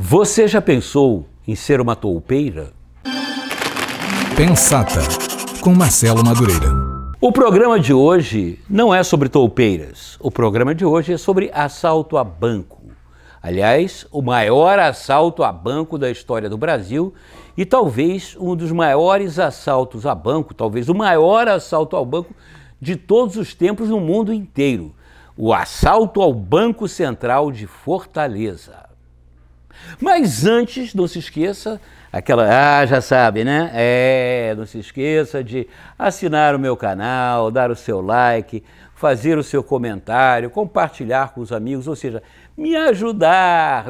Você já pensou em ser uma toupeira? Pensata, com Marcelo Madureira. O programa de hoje não é sobre toupeiras. O programa de hoje é sobre assalto a banco. Aliás, o maior assalto a banco da história do Brasil e talvez um dos maiores assaltos a banco, talvez o maior assalto ao banco de todos os tempos no mundo inteiro. O assalto ao Banco Central de Fortaleza. Mas antes, não se esqueça, já sabe, né? Não se esqueça de assinar o meu canal, dar o seu like, fazer o seu comentário, compartilhar com os amigos, ou seja, me ajudar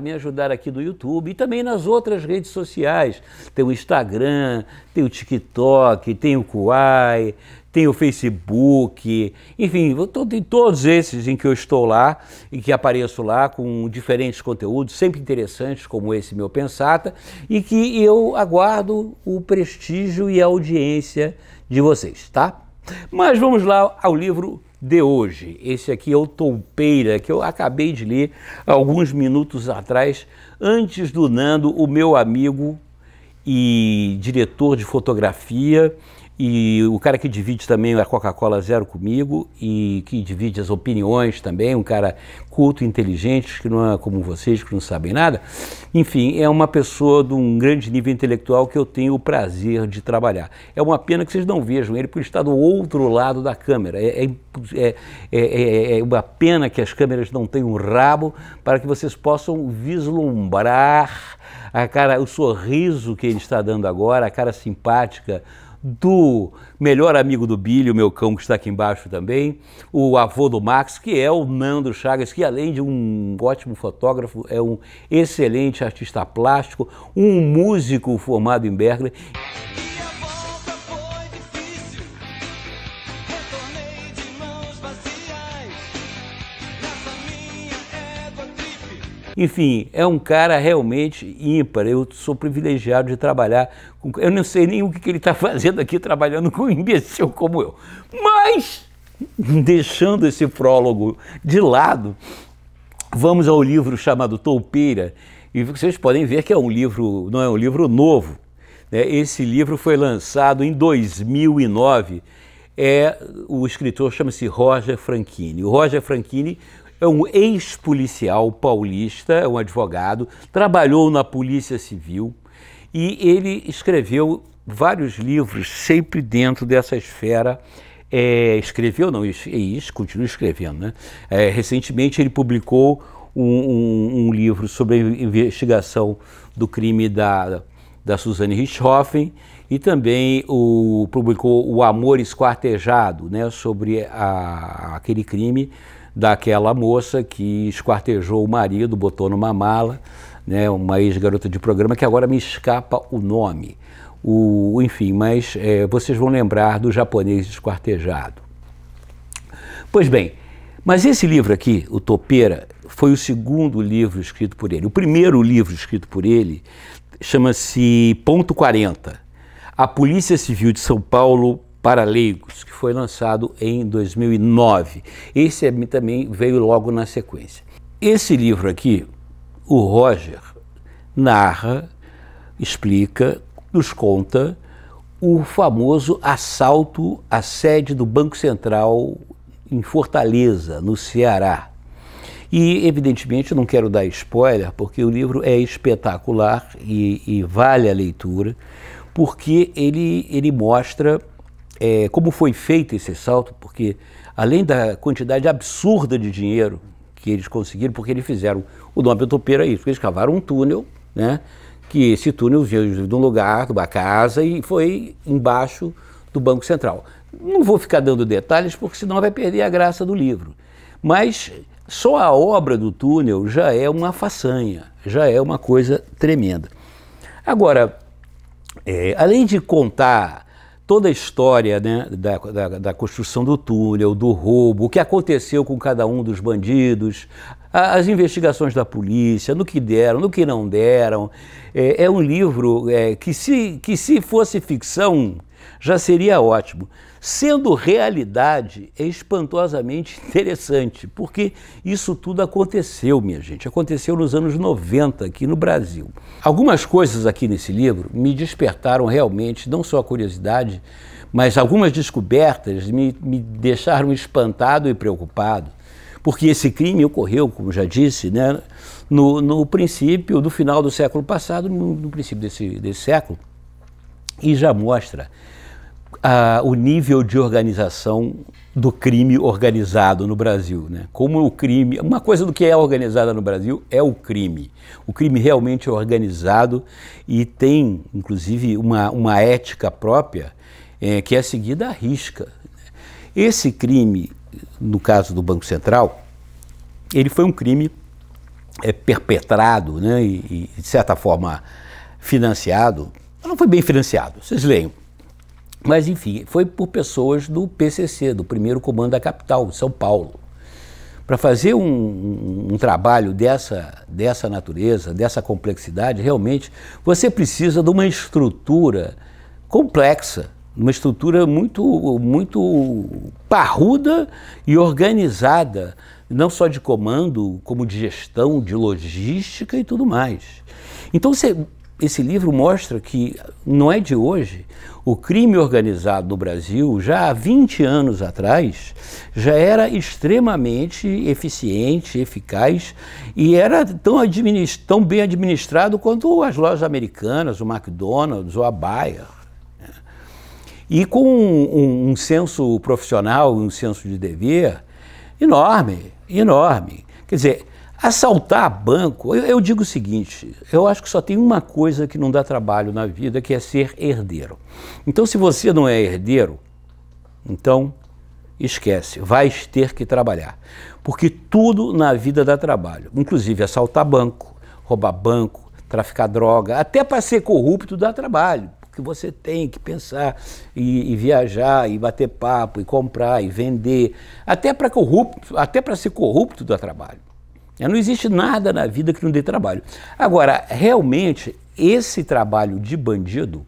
aqui no YouTube e também nas outras redes sociais. Tem o Instagram, tem o TikTok, tem o Kuai, tem o Facebook, enfim, tem todos esses em que eu estou lá e que apareço lá com diferentes conteúdos, sempre interessantes, como esse meu Pensata, e que eu aguardo o prestígio e a audiência de vocês, tá? Mas vamos lá ao livro de hoje. Esse aqui é o Toupeira, que eu acabei de ler alguns minutos atrás, antes do Nando, o meu amigo e diretor de fotografia, e o cara que divide também a Coca-Cola Zero comigo e que divide as opiniões também, um cara culto, inteligente, que não é como vocês, que não sabem nada. Enfim, é uma pessoa de um grande nível intelectual que eu tenho o prazer de trabalhar. É uma pena que vocês não vejam ele porque ele está do outro lado da câmera. É uma pena que as câmeras não tenham um rabo para que vocês possam vislumbrar o sorriso que ele está dando agora, a cara simpática do melhor amigo do Billy, o meu cão que está aqui embaixo também, o avô do Max, que é o Nando Chagas, que além de um ótimo fotógrafo, é um excelente artista plástico, um músico formado em Berkeley. Enfim, é um cara realmente ímpar. Eu sou privilegiado de trabalhar com... Eu não sei nem o que ele está fazendo aqui trabalhando com um imbecil como eu. Mas, deixando esse prólogo de lado, vamos ao livro chamado Toupeira. E vocês podem ver que é um livro, não é um livro novo, né? Esse livro foi lançado em 2009. O escritor chama-se Roger Franchini. O Roger Franchini é um ex-policial paulista, é um advogado, trabalhou na Polícia Civil e ele escreveu vários livros sempre dentro dessa esfera. Continua escrevendo, né? Recentemente ele publicou um livro sobre a investigação do crime da Suzane Richthofen e também publicou O Amor Esquartejado, né? Sobre aquele crime daquela moça que esquartejou o marido, botou numa mala, né, uma ex-garota de programa que agora me escapa o nome. Enfim, mas vocês vão lembrar do Japonês Esquartejado. Pois bem, mas esse livro aqui, o Toupeira, foi o segundo livro escrito por ele. O primeiro livro escrito por ele chama-se Ponto 40, A Polícia Civil de São Paulo para Leigos, que foi lançado em 2009. Esse também veio logo na sequência. Esse livro aqui, o Roger narra, explica, nos conta o famoso assalto à sede do Banco Central em Fortaleza, no Ceará. E, evidentemente, eu não quero dar spoiler, porque o livro é espetacular e vale a leitura, porque ele mostra como foi feito esse assalto, porque além da quantidade absurda de dinheiro que eles conseguiram, porque eles fizeram, o nome do Toupeira é isso, eles cavaram um túnel, né, que esse túnel veio de um lugar, de uma casa, e foi embaixo do Banco Central. Não vou ficar dando detalhes, porque senão vai perder a graça do livro. Mas só a obra do túnel já é uma façanha, já é uma coisa tremenda. Agora, além de contar toda a história, né, da construção do túnel, do roubo, o que aconteceu com cada um dos bandidos, as investigações da polícia, no que deram, no que não deram. É um livro que se fosse ficção, já seria ótimo. Sendo realidade, é espantosamente interessante, porque isso tudo aconteceu, minha gente. Aconteceu nos anos 90 aqui no Brasil. Algumas coisas aqui nesse livro me despertaram realmente, não só a curiosidade, mas algumas descobertas me deixaram espantado e preocupado. Porque esse crime ocorreu, como já disse, né, no princípio, do final do século passado, no princípio desse século, e já mostra o nível de organização do crime organizado no Brasil, né? Como o crime, uma coisa do que é organizada no Brasil é o crime. O crime realmente é organizado e tem, inclusive, uma ética própria que é seguida à risca. Esse crime, no caso do Banco Central, ele foi um crime perpetrado, né, e, de certa forma, financiado. Não foi bem financiado, vocês leiam. Mas, enfim, foi por pessoas do PCC, do Primeiro Comando da Capital, de São Paulo. Para fazer um trabalho dessa natureza, dessa complexidade, realmente, você precisa de uma estrutura complexa, uma estrutura muito parruda e organizada, não só de comando, como de gestão, de logística e tudo mais. Então, esse livro mostra que não é de hoje. O crime organizado no Brasil, já há 20 anos atrás, já era extremamente eficiente, eficaz e era tão bem administrado quanto as lojas americanas, o McDonald's ou a Bayer. E com um senso profissional, um senso de dever enorme, enorme. Quer dizer, assaltar banco, eu digo o seguinte, eu acho que só tem uma coisa que não dá trabalho na vida, que é ser herdeiro. Então, se você não é herdeiro, então esquece, vai ter que trabalhar. Porque tudo na vida dá trabalho, inclusive assaltar banco, roubar banco, traficar droga, até para ser corrupto dá trabalho. Que você tem que pensar e viajar, e bater papo, e comprar, e vender. Até para ser corrupto dá trabalho. Não existe nada na vida que não dê trabalho. Agora, realmente, esse trabalho de bandido,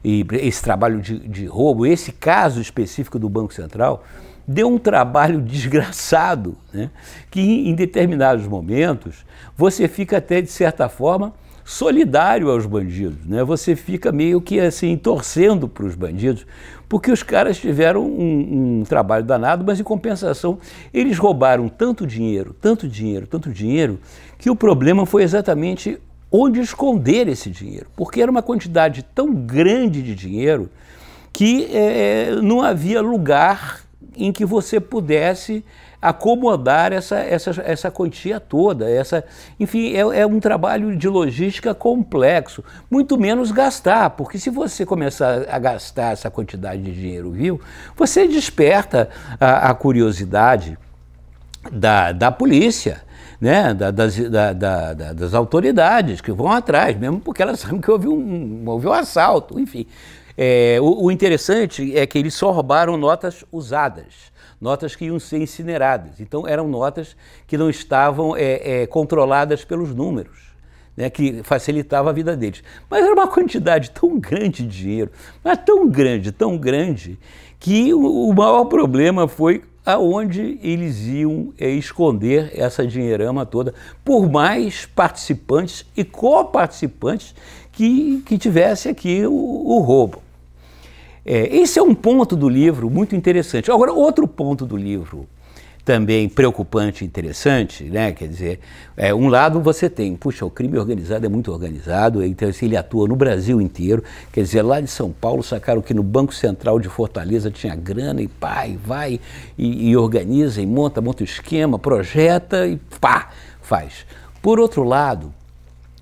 e esse trabalho de roubo, esse caso específico do Banco Central, deu um trabalho desgraçado, né? Que em determinados momentos você fica até, de certa forma, solidário aos bandidos, né? Você fica meio que assim torcendo para os bandidos, porque os caras tiveram um trabalho danado, mas em compensação eles roubaram tanto dinheiro, que o problema foi exatamente onde esconder esse dinheiro, porque era uma quantidade tão grande de dinheiro que não havia lugar em que você pudesse acomodar essa quantia toda. Enfim, é um trabalho de logística complexo, muito menos gastar, porque se você começar a gastar essa quantidade de dinheiro vil, você desperta a curiosidade da polícia, né? das autoridades que vão atrás, mesmo porque elas sabem que houve um assalto, enfim. O interessante é que eles só roubaram notas usadas, notas que iam ser incineradas. Então eram notas que não estavam controladas pelos números, né, que facilitava a vida deles. Mas era uma quantidade tão grande de dinheiro, mas tão grande, que o maior problema foi aonde eles iam esconder essa dinheirama toda, por mais participantes e coparticipantes que tivesse aqui o roubo. Esse é um ponto do livro muito interessante. Agora, outro ponto do livro também preocupante e interessante, né? Quer dizer, um lado você tem, puxa, o crime organizado é muito organizado, então ele atua no Brasil inteiro. Quer dizer, lá de São Paulo sacaram que no Banco Central de Fortaleza tinha grana e pá, e vai e organiza e monta o esquema, projeta e pá, faz. Por outro lado,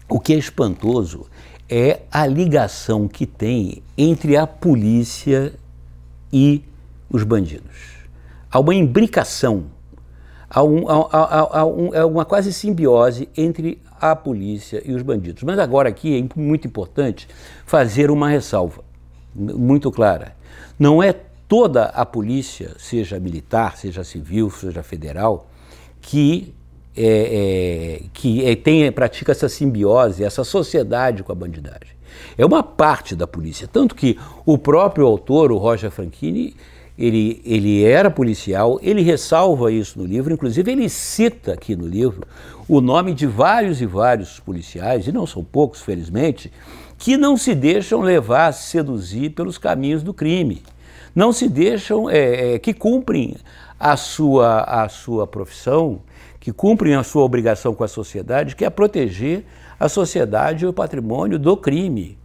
o que é espantoso é a ligação que tem entre a polícia e os bandidos. Há uma imbricação, há uma quase simbiose entre a polícia e os bandidos. Mas agora aqui é muito importante fazer uma ressalva muito clara. Não é toda a polícia, seja militar, seja civil, seja federal, que pratica essa simbiose, essa sociedade com a bandidagem. É uma parte da polícia, tanto que o próprio autor, o Roger Franchini, ele era policial, ele ressalva isso no livro, inclusive ele cita aqui no livro o nome de vários e vários policiais, e não são poucos, felizmente, que não se deixam levar, seduzir pelos caminhos do crime, não se deixam, que cumprem a sua profissão, que cumprem a sua obrigação com a sociedade, que é proteger a sociedade e o patrimônio do crime.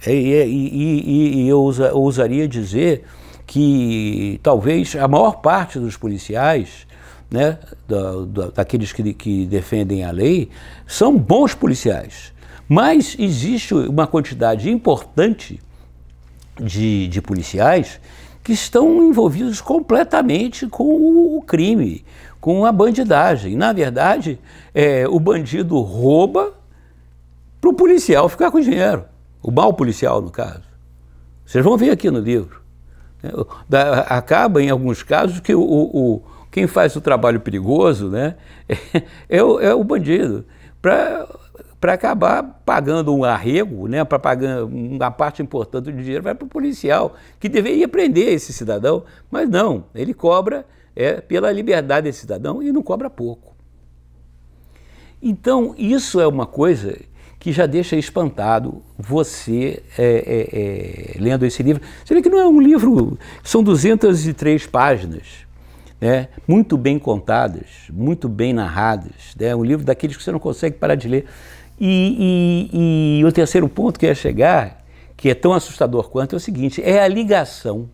E eu ousaria dizer que talvez a maior parte dos policiais, né, daqueles que defendem a lei, são bons policiais. Mas existe uma quantidade importante de policiais que estão envolvidos completamente com o crime, com a bandidagem. Na verdade, o bandido rouba para o policial ficar com dinheiro. O mau policial, no caso. Vocês vão ver aqui no livro. Acaba, em alguns casos, que quem faz o trabalho perigoso, né, é o bandido, para acabar pagando um arrego, né, para pagar uma parte importante do dinheiro, vai para o policial, que deveria prender esse cidadão, mas não, ele cobra pela liberdade desse cidadão e não cobra pouco. Então, isso é uma coisa que já deixa espantado você lendo esse livro. Você vê que não é um livro, são 203 páginas, né, muito bem contadas, muito bem narradas, né, um livro daqueles que você não consegue parar de ler. E o terceiro ponto que eu ia chegar, que é tão assustador quanto, é o seguinte, é a ligação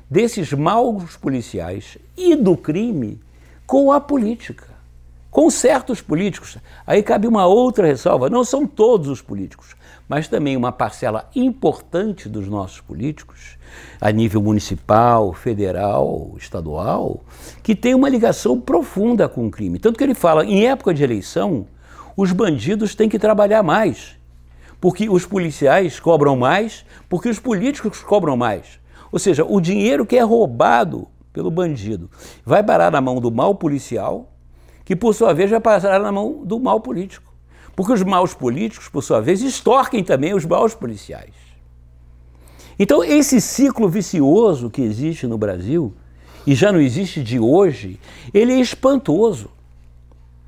desses maus policiais e do crime com a política. Com certos políticos. Aí cabe uma outra ressalva, não são todos os políticos, mas também uma parcela importante dos nossos políticos, a nível municipal, federal, estadual, que tem uma ligação profunda com o crime. Tanto que ele fala, em época de eleição, os bandidos têm que trabalhar mais, porque os policiais cobram mais, porque os políticos cobram mais. Ou seja, o dinheiro que é roubado pelo bandido vai parar na mão do mau policial, que por sua vez vai passar na mão do mau político. Porque os maus políticos, por sua vez, extorquem também os maus policiais. Então, esse ciclo vicioso que existe no Brasil, e já não existe de hoje, ele é espantoso.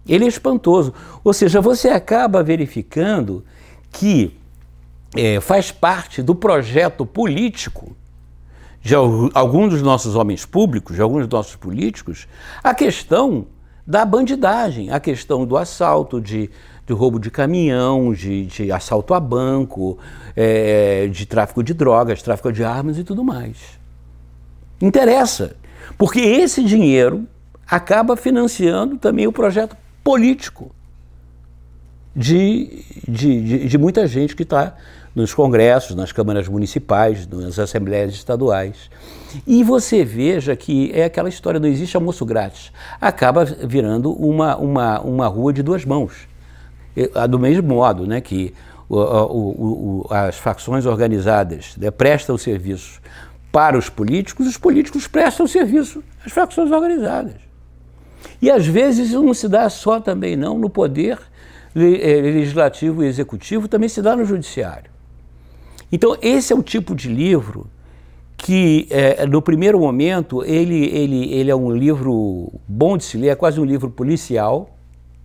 Ele é espantoso. Ou seja, você acaba verificando que faz parte do projeto político de alguns dos nossos homens públicos, de alguns dos nossos políticos, a questão da bandidagem, a questão do assalto, de roubo de caminhão, de assalto a banco, de tráfico de drogas, tráfico de armas e tudo mais. Interessa, porque esse dinheiro acaba financiando também o projeto político de muita gente que está nos congressos, nas câmaras municipais, nas assembleias estaduais. E você veja que é aquela história, não existe almoço grátis. Acaba virando uma rua de duas mãos. Do mesmo modo, né, que as facções organizadas, né, prestam serviço para os políticos prestam serviço às facções organizadas. E às vezes isso não se dá só também não no poder legislativo e executivo, também se dá no judiciário. Então esse é o tipo de livro que no primeiro momento ele é um livro bom de se ler, é quase um livro policial,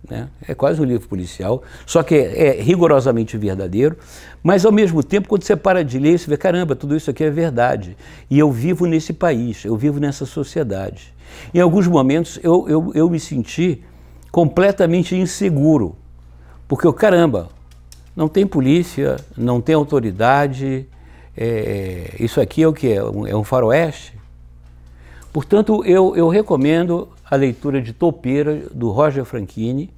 né? É quase um livro policial, só que é rigorosamente verdadeiro, mas ao mesmo tempo quando você para de ler, você vê, caramba, tudo isso aqui é verdade, e eu vivo nesse país, eu vivo nessa sociedade. Em alguns momentos eu me senti completamente inseguro, porque, caramba, não tem polícia, não tem autoridade, isso aqui é o que? É um faroeste? Portanto, eu recomendo a leitura de Topeira, do Roger Franchini.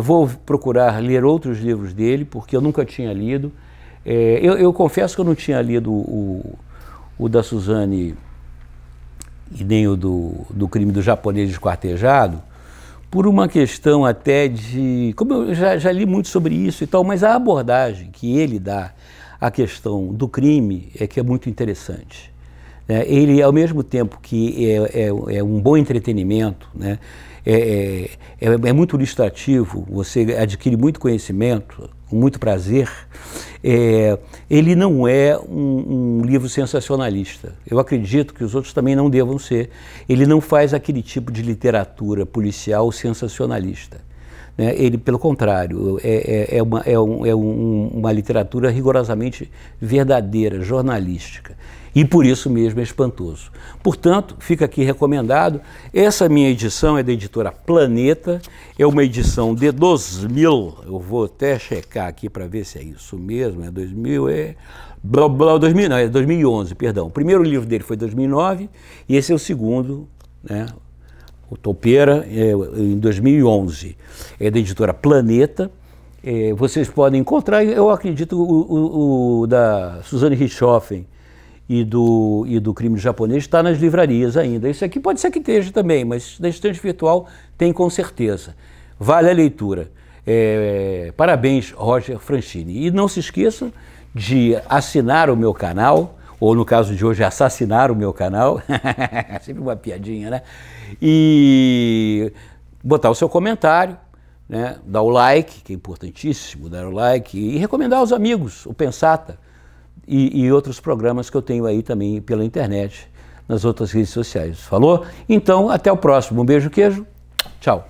Vou procurar ler outros livros dele, porque eu nunca tinha lido. Eu confesso que eu não tinha lido o da Suzane e nem o do crime do japonês esquartejado, por uma questão até de... Como eu já li muito sobre isso e tal, mas a abordagem que ele dá à questão do crime é que é muito interessante. né? Ele, ao mesmo tempo que é um bom entretenimento, né? É muito ilustrativo, você adquire muito conhecimento, com muito prazer. Ele não é um livro sensacionalista. Eu acredito que os outros também não devam ser. Ele não faz aquele tipo de literatura policial sensacionalista, né? Ele, pelo contrário, uma literatura rigorosamente verdadeira, jornalística. E por isso mesmo é espantoso. Portanto, fica aqui recomendado. Essa minha edição é da editora Planeta, é uma edição de 2000, eu vou até checar aqui para ver se é isso mesmo, é 2000, é 2011, perdão. O primeiro livro dele foi em 2009 e esse é o segundo, né? O Toupeira, em 2011. É da editora Planeta. Vocês podem encontrar, eu acredito, o da Suzanne Richthofen, e do Crime Japonês está nas livrarias ainda. Isso aqui pode ser que esteja também, mas na estante virtual tem com certeza. Vale a leitura. Parabéns, Roger Franchini. E não se esqueçam de assinar o meu canal, ou no caso de hoje, assassinar o meu canal. Sempre uma piadinha, né? E botar o seu comentário, né? Dar o like, que é importantíssimo, dar o like, e recomendar aos amigos, o Pensata. E outros programas que eu tenho aí também pela internet, nas outras redes sociais. Falou? Então, até o próximo. Um beijo, queijo. Tchau.